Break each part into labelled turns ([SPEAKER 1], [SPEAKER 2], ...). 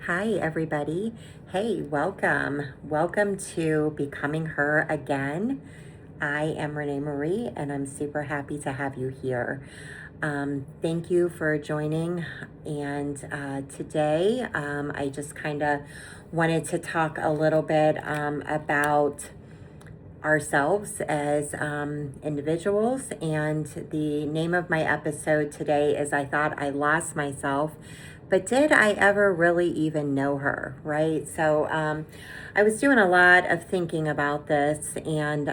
[SPEAKER 1] Hi, everybody. Hey, welcome. Welcome to Becoming Her Again. I am Renee Marie, and I'm super happy to have you here. Thank you for joining. And today, I just kind of wanted to talk a little bit about ourselves as individuals. And the name of my episode today is I Thought I Lost Myself, but did I ever really even know her, right? So I was doing a lot of thinking about this and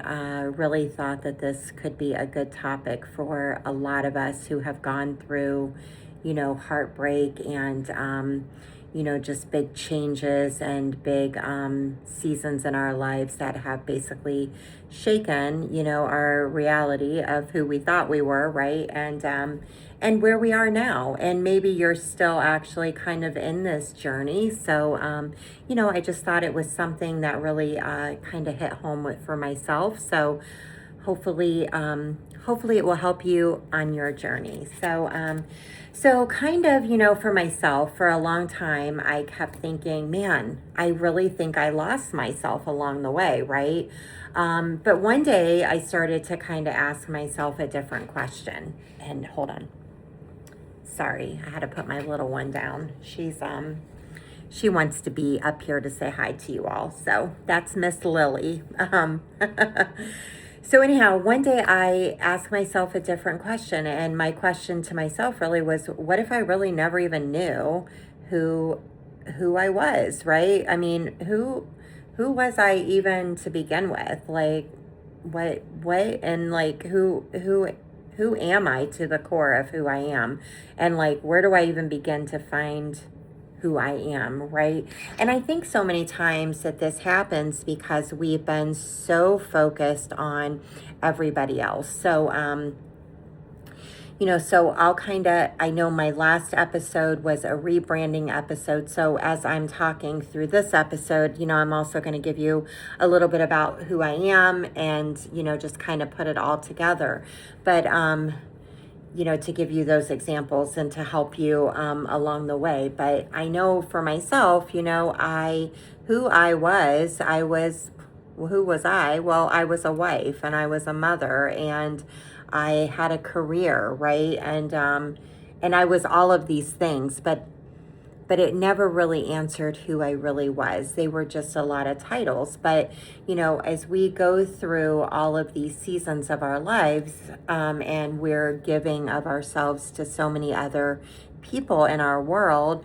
[SPEAKER 1] really thought that this could be a good topic for a lot of us who have gone through, heartbreak and, just big changes and big seasons in our lives that have basically shaken, our reality of who we thought we were, right? And where we are now. And maybe you're still actually kind of in this journey. So, I just thought it was something that really kind of hit home for myself. So, hopefully it will help you on your journey. So kind of, for myself, for a long time, I kept thinking, man, I really think I lost myself along the way, right? But one day I started to kind of ask myself a different question. And hold on. Sorry, I had to put my little one down. She wants to be up here to say hi to you all. So that's Miss Lily. So anyhow, one day I asked myself a different question, and my question to myself really was, what if I really never even knew who I was, right? I mean, who was I even to begin with? Like what and like who am I to the core of who I am? And like where do I even begin to find who I am, right? And I think so many times that this happens because we've been so focused on everybody else. So, so I know my last episode was a rebranding episode. So as I'm talking through this episode, I'm also going to give you a little bit about who I am and, just kind of put it all together. But, to give you those examples and to help you along the way. But I know for myself, who who was I? Well, I was a wife and I was a mother and I had a career, right? And I was all of these things, but it never really answered who I really was. They were just a lot of titles. But, as we go through all of these seasons of our lives, and we're giving of ourselves to so many other people in our world,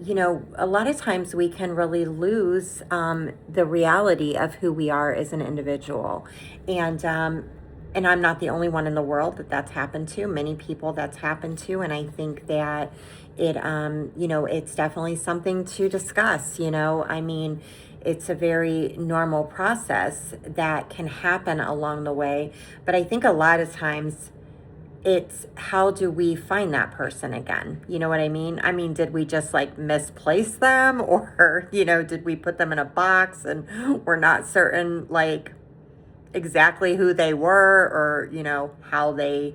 [SPEAKER 1] a lot of times we can really lose the reality of who we are as an individual. And I'm not the only one in the world that's happened to. Many people that's happened to. And I think that it's definitely something to discuss. I mean, it's a very normal process that can happen along the way. But I think a lot of times it's how do we find that person again? You know what I mean? I mean, did we just like misplace them or, did we put them in a box and we're not certain like exactly who they were or, how they,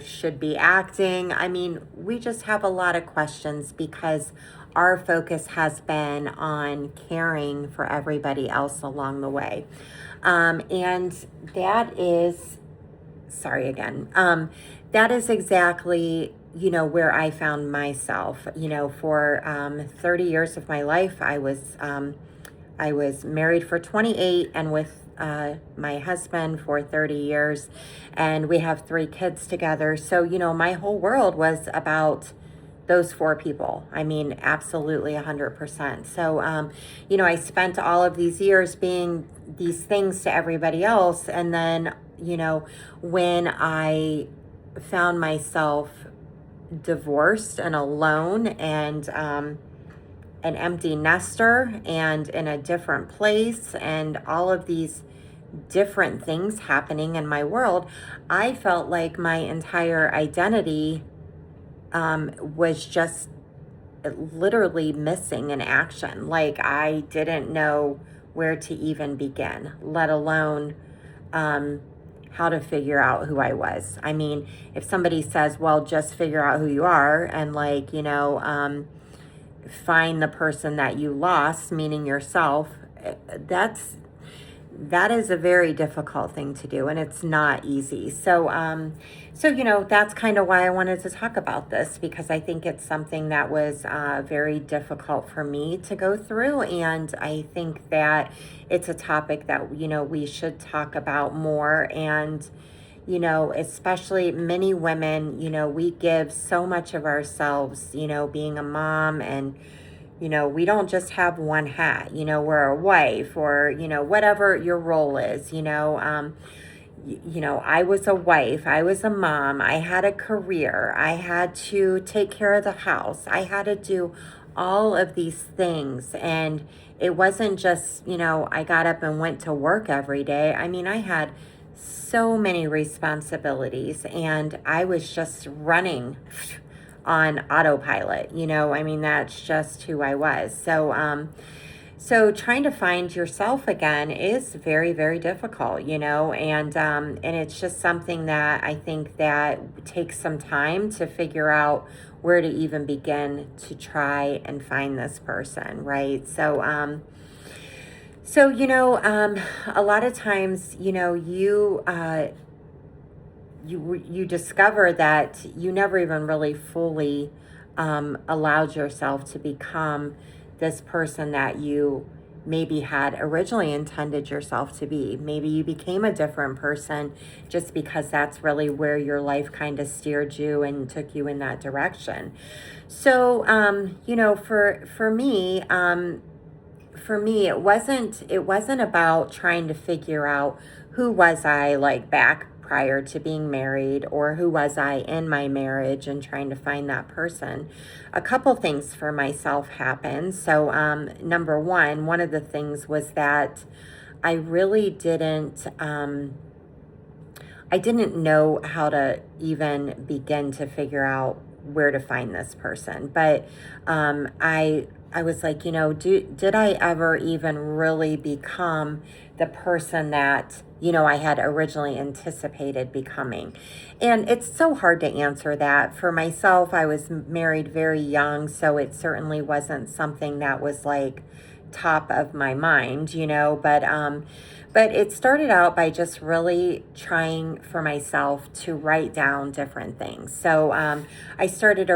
[SPEAKER 1] should be acting? I mean, we just have a lot of questions because our focus has been on caring for everybody else along the way. And that is, sorry again, that is exactly, where I found myself, for 30 years of my life. I was married for 28 and with my husband for 30 years, and we have 3 kids together. So, my whole world was about those 4 people. I mean, absolutely 100%. So, I spent all of these years being these things to everybody else. And then, when I found myself divorced and alone and an empty nester and in a different place and all of these different things happening in my world, I felt like my entire identity was just literally missing in action. Like I didn't know where to even begin, let alone how to figure out who I was. I mean, if somebody says, well, just figure out who you are and like, find the person that you lost, meaning yourself, that is a very difficult thing to do, and it's not easy. So that's kind of why I wanted to talk about this, because I think it's something that was very difficult for me to go through, and I think that it's a topic that we should talk about more. And especially many women, we give so much of ourselves, being a mom, and we don't just have one hat, we're a wife, or, whatever your role is, I was a wife, I was a mom, I had a career, I had to take care of the house, I had to do all of these things. And it wasn't just, I got up and went to work every day. I mean, I had so many responsibilities, and I was just running on autopilot. I mean, that's just who I was. So trying to find yourself again is very, very difficult, and it's just something that I think that takes some time to figure out where to even begin to try and find this person, right? So a lot of times, you discover that you never even really fully allowed yourself to become this person that you maybe had originally intended yourself to be. Maybe you became a different person just because that's really where your life kind of steered you and took you in that direction. So, for me, it wasn't about trying to figure out who was I like back prior to being married, or who was I in my marriage, and trying to find that person. A couple things for myself happened. So number one of the things was that I really didn't know how to even begin to figure out where to find this person. But I was like, did I ever even really become the person that, I had originally anticipated becoming? And it's so hard to answer that. For myself, I was married very young, so it certainly wasn't something that was like top of my mind, but it started out by just really trying for myself to write down different things. So I started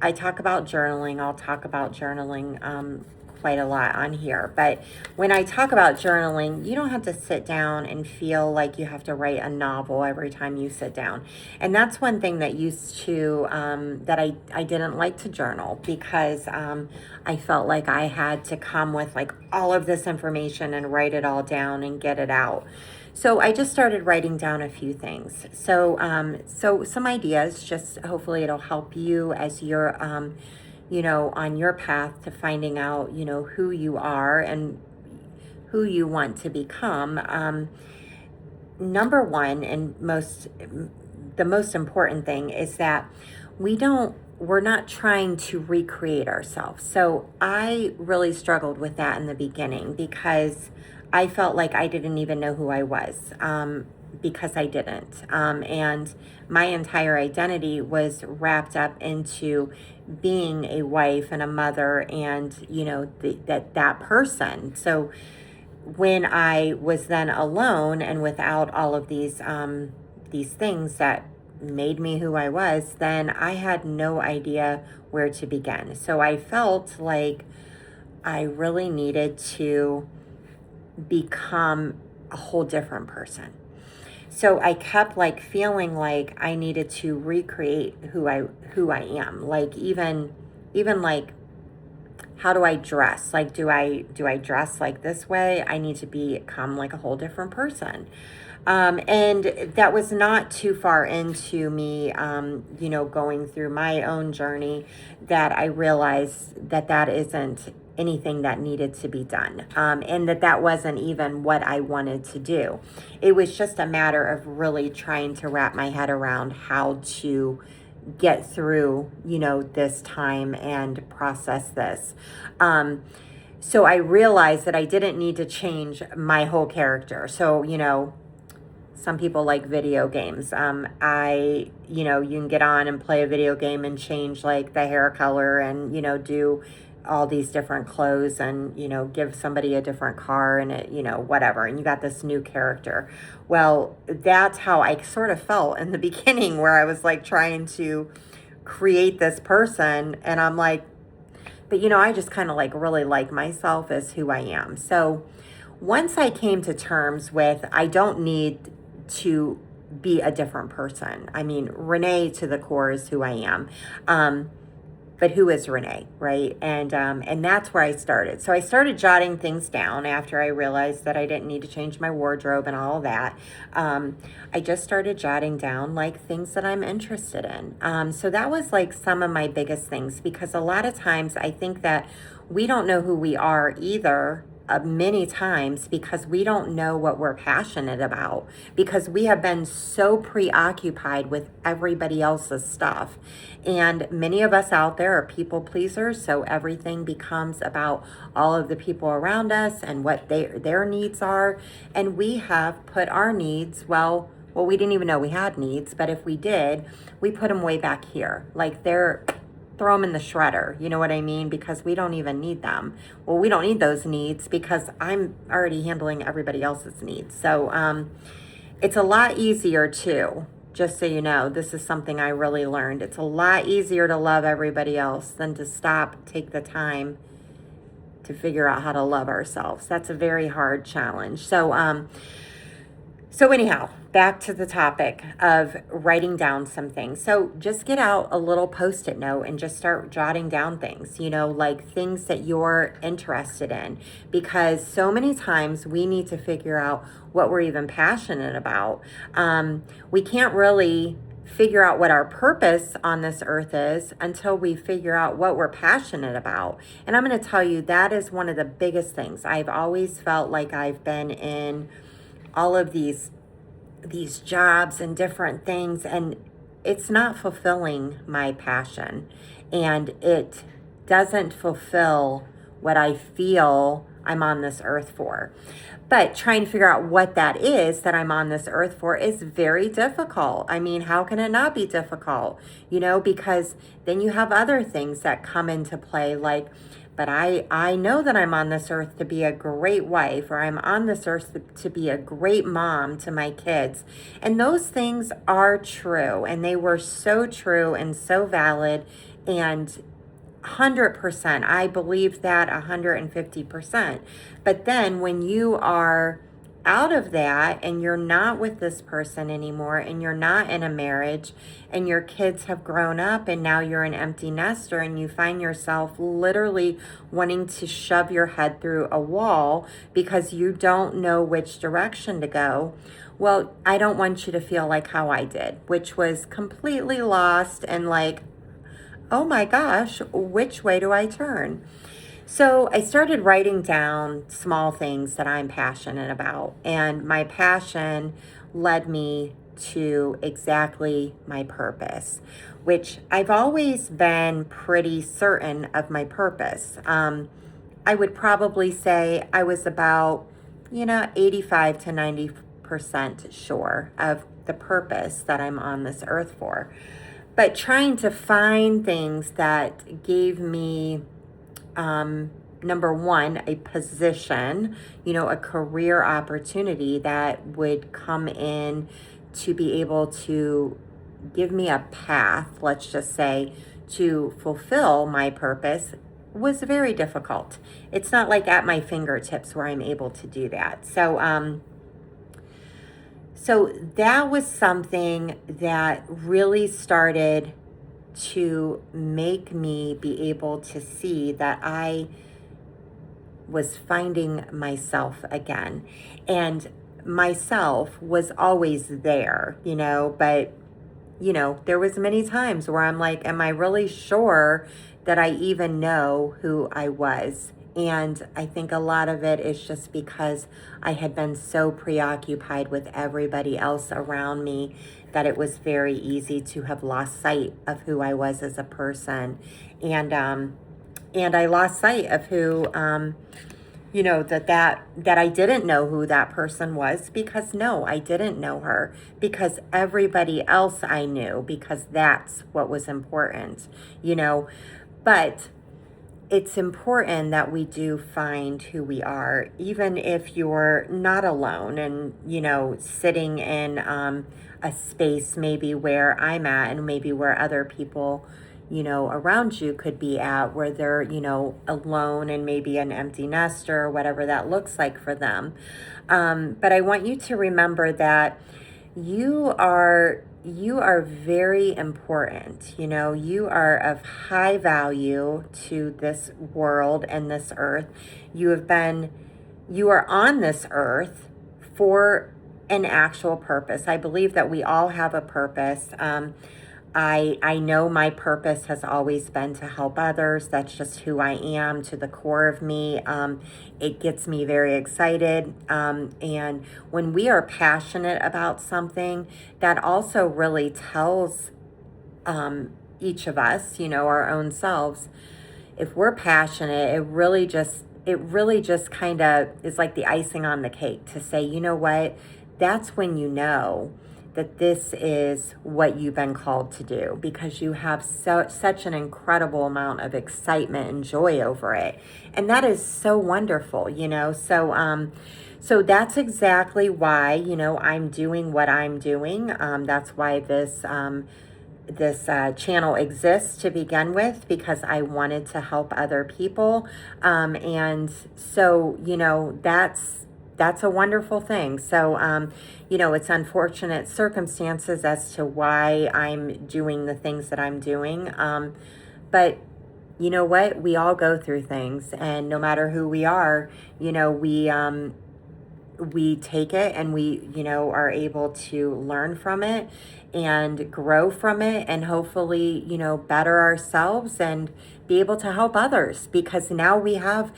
[SPEAKER 1] I talk about journaling. I'll talk about journaling quite a lot on here. But when I talk about journaling, you don't have to sit down and feel like you have to write a novel every time you sit down. And that's one thing that that I didn't like to journal, because I felt like I had to come with like all of this information and write it all down and get it out. So I just started writing down a few things. So some ideas, just hopefully it'll help you as you're, on your path to finding out, who you are and who you want to become. Number one, and the most important thing is that we're not trying to recreate ourselves. So I really struggled with that in the beginning, because I felt like I didn't even know who I was, because I didn't. And my entire identity was wrapped up into being a wife and a mother, and, that person. So when I was then alone and without all of these things that made me who I was, then I had no idea where to begin. So I felt like I really needed to become a whole different person. So I kept like feeling like I needed to recreate who I am. Like even like, how do I dress? Like, do I dress like this way? I need to become like a whole different person. And that was not too far into me, going through my own journey, that I realized that isn't anything that needed to be done. And that wasn't even what I wanted to do. It was just a matter of really trying to wrap my head around how to get through, this time and process this. So I realized that I didn't need to change my whole character. So, some people like video games. You can get on and play a video game and change like the hair color and, do all these different clothes and, give somebody a different car and it, whatever. And you got this new character. Well, that's how I sort of felt in the beginning, where I was like trying to create this person. And I'm like, but I just kind of like really like myself as who I am. So once I came to terms with, I don't need to be a different person. I mean, Renee to the core is who I am. But who is Renee, right? And that's where I started. So I started jotting things down after I realized that I didn't need to change my wardrobe and all of that. I just started jotting down like things that I'm interested in. So that was like some of my biggest things, because a lot of times I think that we don't know who we are either, many times, because we don't know what we're passionate about, because we have been so preoccupied with everybody else's stuff. And many of us out there are people pleasers, so everything becomes about all of the people around us and what their needs are. And we have put our needs, well, we didn't even know we had needs, but if we did, we put them way back here. Like throw them in the shredder, you know what I mean? Because we don't even need them. Well, we don't need those needs because I'm already handling everybody else's needs. So it's a lot easier too, just so you know, this is something I really learned. It's a lot easier to love everybody else than to take the time to figure out how to love ourselves. That's a very hard challenge. So anyhow, back to the topic of writing down some things. So just get out a little Post-it note and just start jotting down things, like things that you're interested in. Because so many times we need to figure out what we're even passionate about. We can't really figure out what our purpose on this earth is until we figure out what we're passionate about. And I'm going to tell you, that is one of the biggest things. I've always felt like I've been in all of these jobs and different things, and it's not fulfilling my passion, and it doesn't fulfill what I feel I'm on this earth for. But trying to figure out what that is that I'm on this earth for is very difficult. I mean, how can it not be difficult? Because then you have other things that come into play, like, but I know that I'm on this earth to be a great wife, or I'm on this earth to be a great mom to my kids. And those things are true, and they were so true and so valid, and 100%. I believe that 150%. But then when you are out of that and you're not with this person anymore, and you're not in a marriage, and your kids have grown up, and now you're an empty nester, and you find yourself literally wanting to shove your head through a wall because you don't know which direction to go. Well, I don't want you to feel like how I did, which was completely lost and like, oh my gosh, which way do I turn? So I started writing down small things that I'm passionate about, and my passion led me to exactly my purpose, which I've always been pretty certain of my purpose. I would probably say I was about, 85 to 90% sure of the purpose that I'm on this earth for. But trying to find things that gave me, number one, a position, a career opportunity that would come in to be able to give me a path, let's just say, to fulfill my purpose, was very difficult. It's not like at my fingertips where I'm able to do that. So that was something that really started to make me be able to see that I was finding myself again. And myself was always there, but, there was many times where I'm like, am I really sure that I even know who I was? And I think a lot of it is just because I had been so preoccupied with everybody else around me that it was very easy to have lost sight of who I was as a person. And I lost sight of who that I didn't know who that person was, because no, I didn't know her, because everybody else I knew, because that's what was important, but it's important that we do find who we are, even if you're not alone and, sitting in a space maybe where I'm at, and maybe where other people, around you could be at, where they're, alone and maybe an empty nester, or whatever that looks like for them. But I want you to remember that you are very important. You are of high value to this world and this earth. You are on this earth for an actual purpose. I believe that we all have a purpose. I know my purpose has always been to help others. That's just who I am, to the core of me. It gets me very excited. And when we are passionate about something, that also really tells each of us, our own selves. If we're passionate, it really just kind of is like the icing on the cake to say, you know what, that's when you know that this is what you've been called to do, because you have such an incredible amount of excitement and joy over it. And that is so wonderful, so that's exactly why, I'm doing what I'm doing. That's why this channel exists to begin with, because I wanted to help other people. And so, that's a wonderful thing. So, it's unfortunate circumstances as to why I'm doing the things that I'm doing. But you know what? We all go through things, and no matter who we are, we take it, and we, are able to learn from it and grow from it, and hopefully, better ourselves and be able to help others, because now we have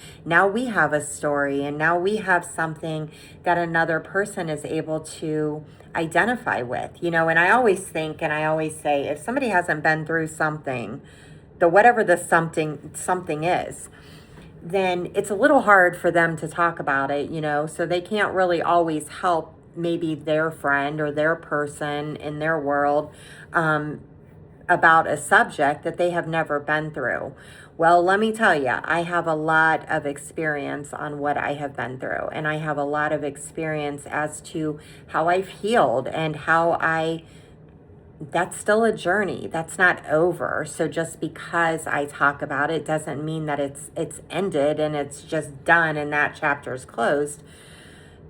[SPEAKER 1] a story, and now we have something that another person is able to identify with, and I always think, and I always say, if somebody hasn't been through something, whatever the something is, then it's a little hard for them to talk about it, so they can't really always help maybe their friend or their person in their world about a subject that they have never been through. Well, let me tell you, I have a lot of experience on what I have been through, and I have a lot of experience as to how I've healed, and that's still a journey. That's not over. So just because I talk about it doesn't mean that it's ended and it's just done and that chapter's closed.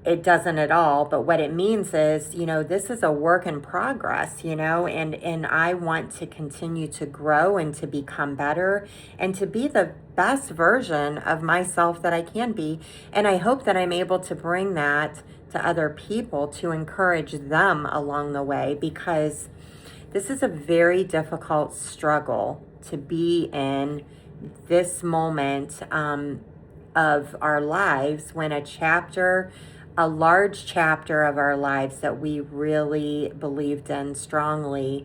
[SPEAKER 1] It doesn't at all. But what it means is, this is a work in progress, and I want to continue to grow and to become better and to be the best version of myself that I can be. And I hope that I'm able to bring that to other people, to encourage them along the way, because this is a very difficult struggle to be in, this moment of our lives, when a large chapter of our lives that we really believed in strongly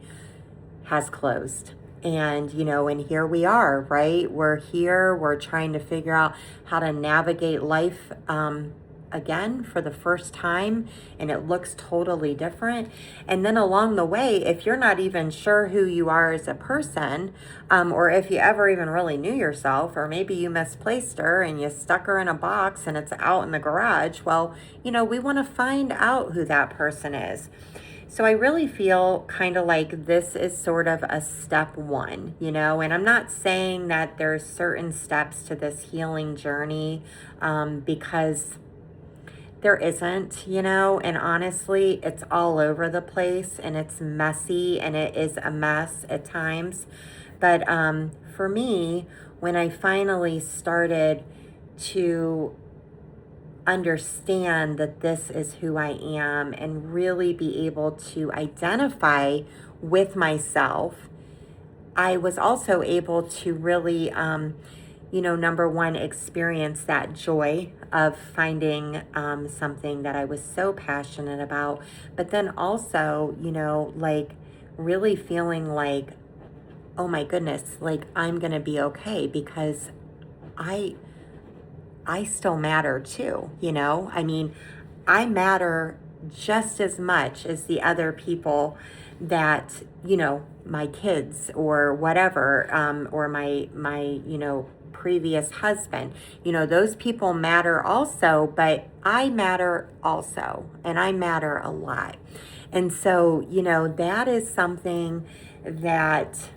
[SPEAKER 1] has closed. And, and here we are, right? We're here, we're trying to figure out how to navigate life again for the first time, and it looks totally different. And then along the way, if you're not even sure who you are as a person, or if you ever even really knew yourself, or maybe you misplaced her and you stuck her in a box and it's out in the garage, well, we want to find out who that person is. So I really feel kind of like this is sort of a step one, and I'm not saying that there's certain steps to this healing journey, because there isn't, and honestly, it's all over the place, and it's messy, and it is a mess at times. But for me, when I finally started to understand that this is who I am, and really be able to identify with myself, I was also able to really number one, experience that joy of finding something that I was so passionate about. But then also, like really feeling like, oh my goodness, like I'm going to be okay, because I I still matter too, you know? I mean, I matter just as much as the other people that, you know, my kids or whatever, or my, you know, previous husband. You know, those people matter also, but I matter also, and I matter a lot. And so, you know, that is something that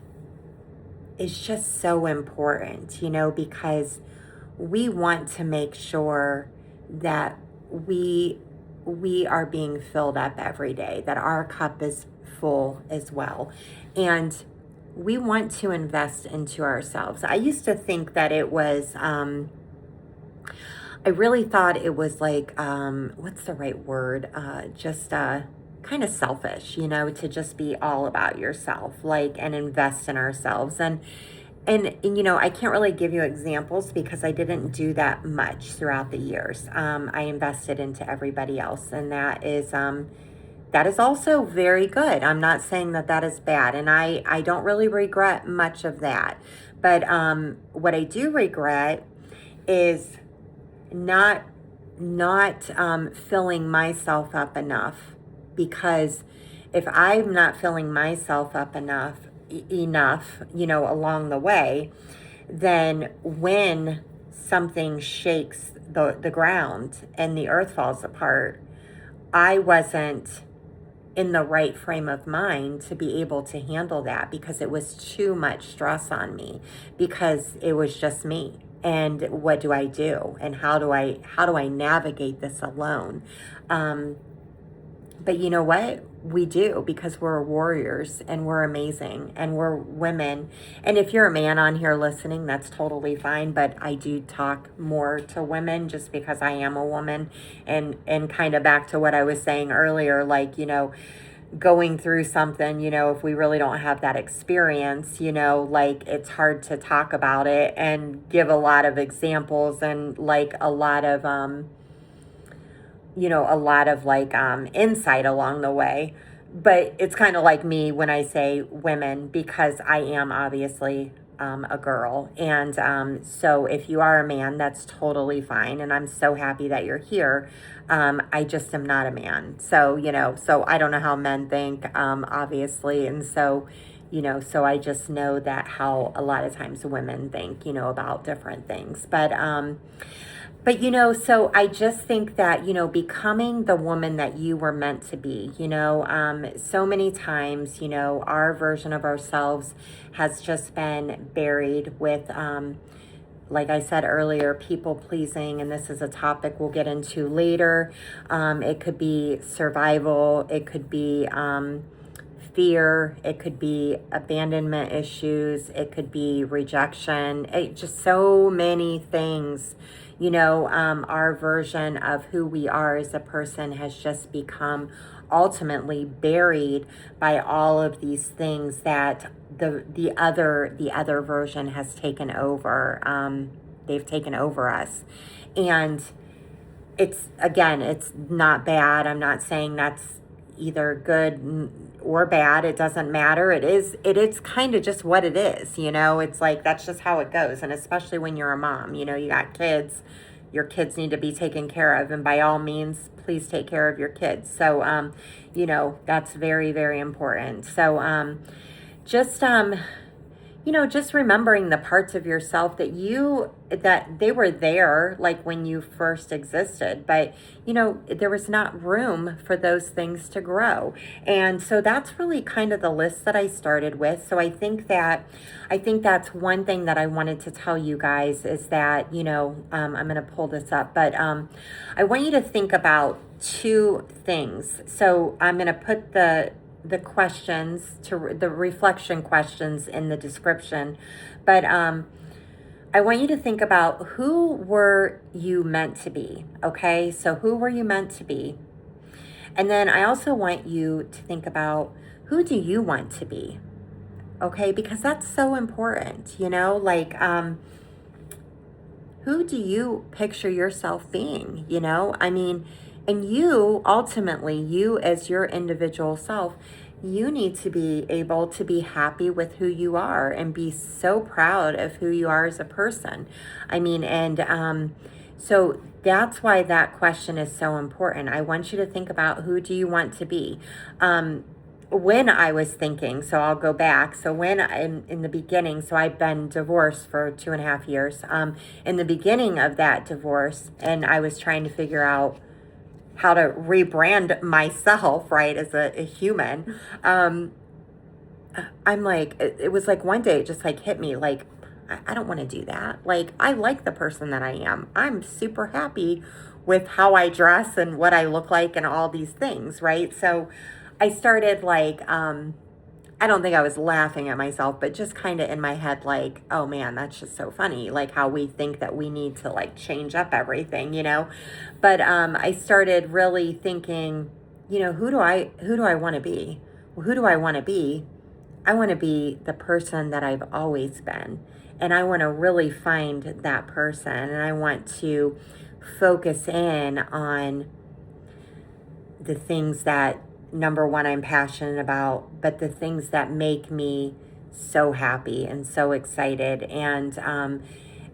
[SPEAKER 1] is just so important, you know, because we want to make sure that we are being filled up every day, that our cup is full as well. And we want to invest into ourselves. I used to think that it was I really thought it was like, what's the right word? Just kind of selfish, you know, to just be all about yourself, like, and invest in ourselves. And you know, I can't really give you examples because I didn't do that much throughout the years. I invested into everybody else, and that is also very good. I'm not saying that that is bad, and I don't really regret much of that. But what I do regret is not filling myself up enough, because if I'm not filling myself up enough, you know, along the way, then when something shakes the ground and the earth falls apart, I wasn't in the right frame of mind to be able to handle that, because it was too much stress on me, because it was just me. And what do I do? And how do I navigate this alone? But you know what? We do, because we're warriors and we're amazing and we're women. And if you're a man on here listening, that's totally fine. But I do talk more to women just because I am a woman. And kind of back to what I was saying earlier, like, you know, going through something, you know, if we really don't have that experience, you know, like, it's hard to talk about it and give a lot of examples and like a lot of you know, a lot of like insight along the way. But it's kind of like me when I say women, because I am obviously a girl. And so if you are a man, that's totally fine. And I'm so happy that you're here. I just am not a man. So, you know, so I don't know how men think, obviously. And so, you know, so I just know that how a lot of times women think, you know, about different things. But, you know, so I just think that, you know, becoming the woman that you were meant to be, you know, so many times, you know, our version of ourselves has just been buried with, like I said earlier, people pleasing. And this is a topic we'll get into later. It could be survival. It could be fear. It could be abandonment issues. It could be rejection. Just so many things. You know, our version of who we are as a person has just become ultimately buried by all of these things that the other version has taken over. They've taken over us, and it's not bad. I'm not saying that's either good or bad. It doesn't matter. It's kind of just what it is, you know. It's like, that's just how it goes. And especially when you're a mom, you know, you got kids, your kids need to be taken care of, and by all means, please take care of your kids. So you know, that's very, very important. So just you know, just remembering the parts of yourself that they were there, like when you first existed, but you know, there was not room for those things to grow. And so that's really kind of the list that I started with. So I think that's one thing that I wanted to tell you guys, is that, you know, I'm going to pull this up, but I want you to think about two things. So I'm going to put the questions, to the reflection questions, in the description, but I want you to think about, who were you meant to be? Okay, so who were you meant to be? And then I also want you to think about, who do you want to be? Okay, because that's so important, you know, like who do you picture yourself being, you know? I mean, and you, ultimately, you as your individual self, you need to be able to be happy with who you are and be so proud of who you are as a person. I mean, and So that's why that question is so important. I want you to think about, who do you want to be? When I was thinking, so I'll go back. So when in the beginning, so I've been divorced for 2.5 years. In the beginning of that divorce, and I was trying to figure out how to rebrand myself, right, as a human. I'm like, it was like one day it just like hit me, like, I don't want to do that. Like, I like the person that I am. I'm super happy with how I dress and what I look like and all these things, right? So I started like, I don't think I was laughing at myself, but just kind of in my head, like, oh man, that's just so funny. Like how we think that we need to like change up everything, you know? But I started really thinking, you know, who do I want to be? Well, who do I want to be? I want to be the person that I've always been. And I want to really find that person. And I want to focus in on the things that, number one, I'm passionate about, but the things that make me so happy and so excited.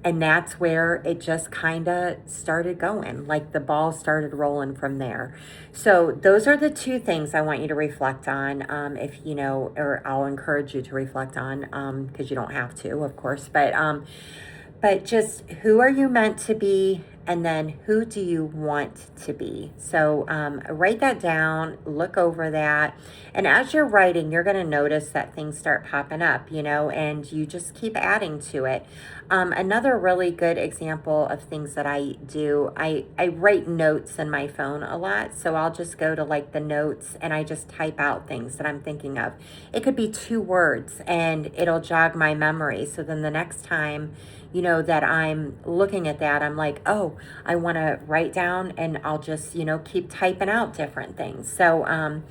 [SPEAKER 1] And that's where it just kind of started going, like the ball started rolling from there. So those are the two things I want you to reflect on, if you know, or I'll encourage you to reflect on, because you don't have to, of course, but just, who are you meant to be? And then, who do you want to be? So write that down, look over that. And as you're writing, you're going to notice that things start popping up, you know, and you just keep adding to it. Another really good example of things that I do, I write notes in my phone a lot. So I'll just go to like the notes and I just type out things that I'm thinking of. It could be 2 words and it'll jog my memory. So then the next time, you know, that I'm looking at that, I'm like, oh, I want to write down, and I'll just, you know, keep typing out different things. So,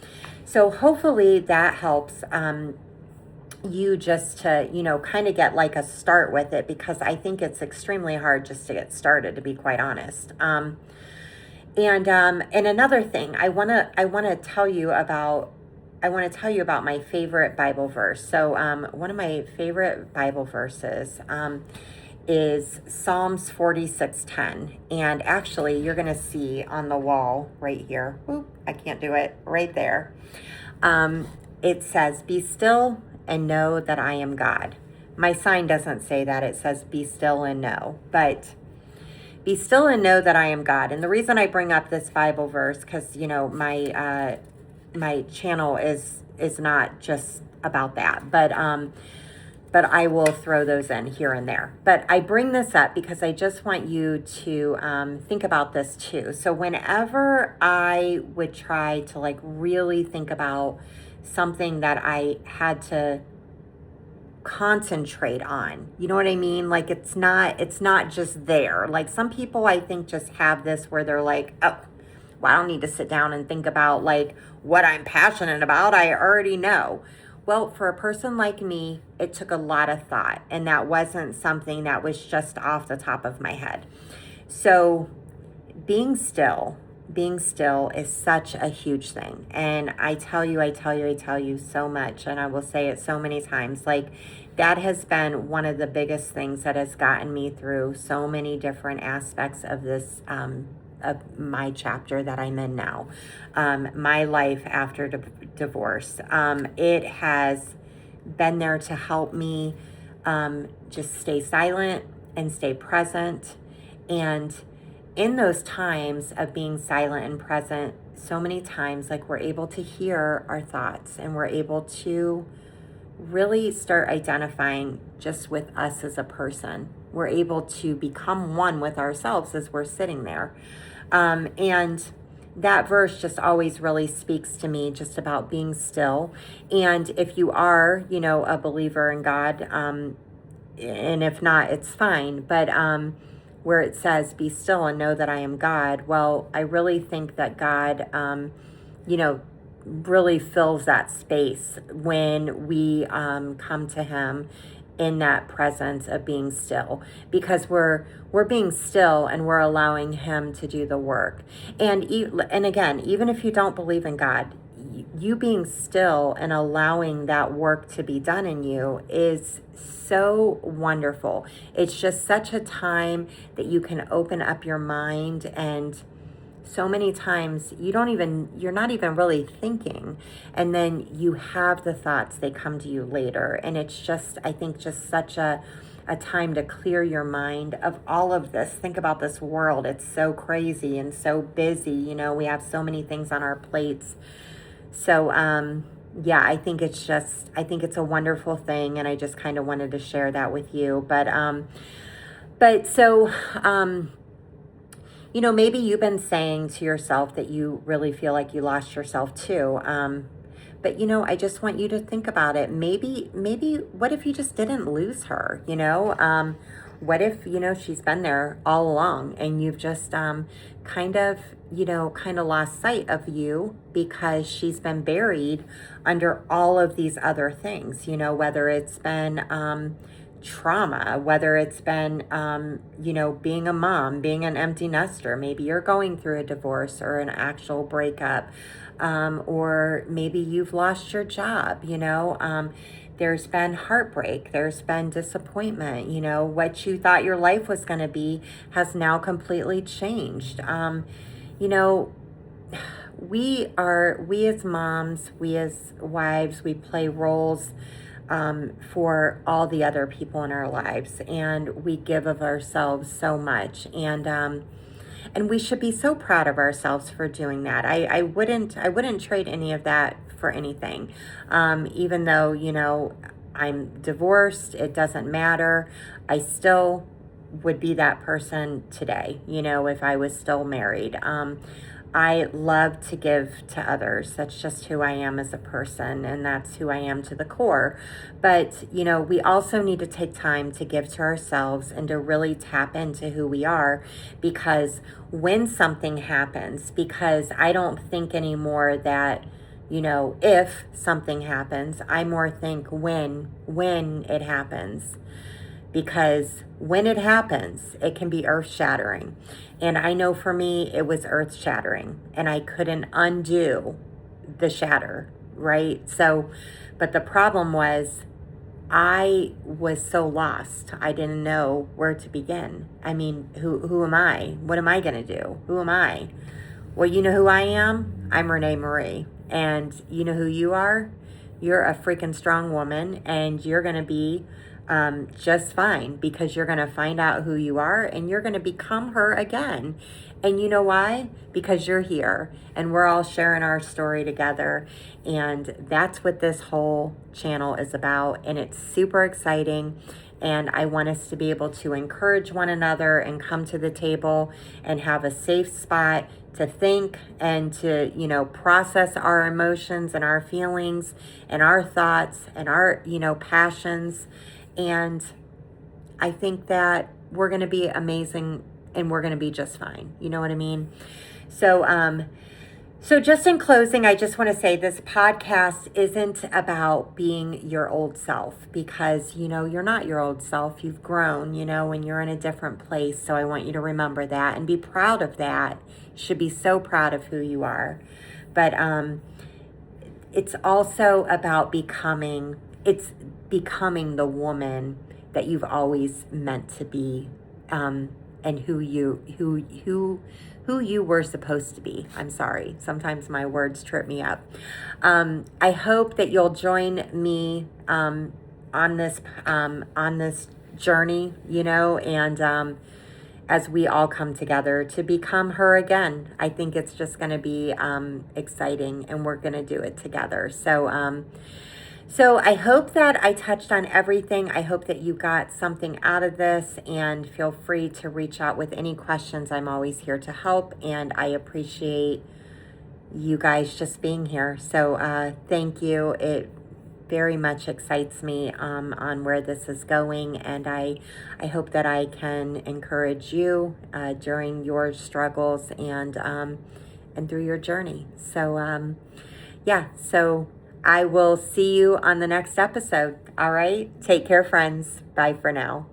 [SPEAKER 1] so hopefully that helps you just to, you know, kind of get like a start with it, because I think it's extremely hard just to get started, to be quite honest. And another thing, I want to tell you about my favorite Bible verse. So, one of my favorite Bible verses, is Psalms 46:10. And actually, you're going to see on the wall right here. Whoop, I can't do it. Right there. It says, "Be still and know that I am God." My sign doesn't say that. It says, "Be still and know." But be still and know that I am God. And the reason I bring up this Bible verse, because, you know, my channel is not just about that, but I will throw those in here and there. But I bring this up because I just want you to think about this too. So whenever I would try to like really think about something that I had to concentrate on, you know what I mean? Like it's not just there. Like some people I think just have this where they're like, oh, well, I don't need to sit down and think about like what I'm passionate about. I already know. Well, for a person like me, it took a lot of thought, and that wasn't something that was just off the top of my head. So being still is such a huge thing. And I tell you so much, and I will say it so many times, like that has been one of the biggest things that has gotten me through so many different aspects of this, of my chapter that I'm in now, my life after divorce. It has been there to help me just stay silent and stay present. And in those times of being silent and present, so many times, like we're able to hear our thoughts, and we're able to really start identifying just with us as a person. We're able to become one with ourselves as we're sitting there. And that verse just always really speaks to me just about being still. And if you are, you know, a believer in God, and if not, it's fine. But where it says, "Be still and know that I am God," well, I really think that God, you know, really fills that space when we come to him in that presence of being still, because we're being still and we're allowing him to do the work. And again, even if you don't believe in God, you being still and allowing that work to be done in you is so wonderful. It's just such a time that you can open up your mind, and so many times you're not even really thinking, and then you have the thoughts, they come to you later, and it's just, I think, just such a time to clear your mind of all of this. Think about this world. It's so crazy and so busy. We have so many things on our plates. So, yeah, I think it's a wonderful thing. And I just kind of wanted to share that with you. Maybe you've been saying to yourself that you really feel like you lost yourself too. But I just want you to think about it. Maybe, what if you just didn't lose her? What if, she's been there all along, and you've just kind of lost sight of you because she's been buried under all of these other things, whether it's been trauma, whether it's been, being a mom, being an empty nester. Maybe you're going through a divorce or an actual breakup, or maybe you've lost your job, there's been heartbreak, there's been disappointment, what you thought your life was going to be has now completely changed. We as moms, we as wives, we play roles for all the other people in our lives, and we give of ourselves so much, and we should be so proud of ourselves for doing that. I wouldn't trade any of that for anything. Even though, I'm divorced, it doesn't matter. I still would be that person today, if I was still married. I love to give to others. That's just who I am as a person, and that's who I am to the core. But, we also need to take time to give to ourselves and to really tap into who we are, because when something happens, because I don't think anymore that, if something happens, I more think when it happens. Because when it happens, it can be earth-shattering. And I know for me, it was earth-shattering, and I couldn't undo the shatter, right? So, but the problem was, I was so lost. I didn't know where to begin. I mean, who am I? What am I going to do? Who am I? Well, you know who I am? I'm Renee Marie. And you know who you are? You're a freaking strong woman, and you're going to be just fine, because you're going to find out who you are, and you're going to become her again. And you know why? Because you're here, and we're all sharing our story together. And that's what this whole channel is about. And it's super exciting. And I want us to be able to encourage one another and come to the table and have a safe spot to think and to, process our emotions and our feelings and our thoughts and our, passions. And I think that we're going to be amazing, and we're going to be just fine. You know what I mean? So just in closing, I just want to say this podcast isn't about being your old self, because, you're not your old self. You've grown, and you're in a different place. So I want you to remember that and be proud of that. You should be so proud of who you are. But it's also about becoming the woman that you've always meant to be, and who you were supposed to be. I'm sorry. Sometimes my words trip me up. I hope that you'll join me on this journey, and as we all come together to become her again. I think it's just going to be exciting, and we're going to do it together. So I hope that I touched on everything. I hope that you got something out of this, and feel free to reach out with any questions. I'm always here to help, and I appreciate you guys just being here. So thank you. It very much excites me on where this is going, and I hope that I can encourage you during your struggles and through your journey. So so I will see you on the next episode. All right. Take care, friends. Bye for now.